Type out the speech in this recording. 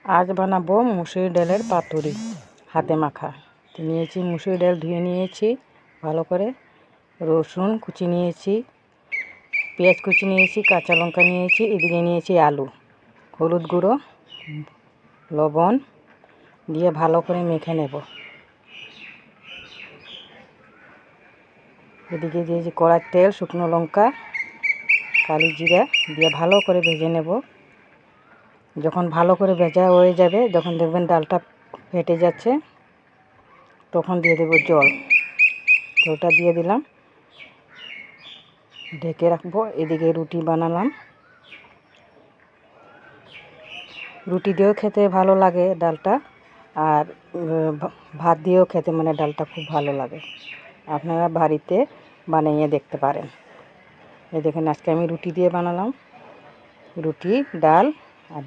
আজ বানাবো মুসুর ডালের পাতুরি হাতে মাখা। নিয়েছি মুসুর ডাল, ধুয়ে নিয়েছি ভালো করে, রসুন কুচি নিয়েছি, পেঁয়াজ কুচি নিয়েছি, কাঁচা লঙ্কা নিয়েছি, এদিকে নিয়েছি আলু, হলুদ গুঁড়ো, লবণ দিয়ে ভালো করে মেখে নেব। এদিকে দিয়েছি কড়ার তেল, শুকনো লঙ্কা, কালি জিরা দিয়ে ভালো করে ভেজে নেব। যখন ভালো করে ভেজা হয়ে যাবে, যখন দেখবেন ডালটা ফেটে যাচ্ছে, তখন দিয়ে দেবো জল। জলটা দিয়ে দিলাম, ঢেকে রাখবো। এদিকে রুটি বানালাম, রুটি দিয়েও খেতে ভালো লাগে ডালটা, আর ভাত দিয়েও খেতে ডালটা খুব ভালো লাগে। আপনারা বাড়িতে বানিয়ে দেখতে পারেন। এই দেখেন, আজকে আমি রুটি দিয়ে বানালাম, রুটি, ডাল।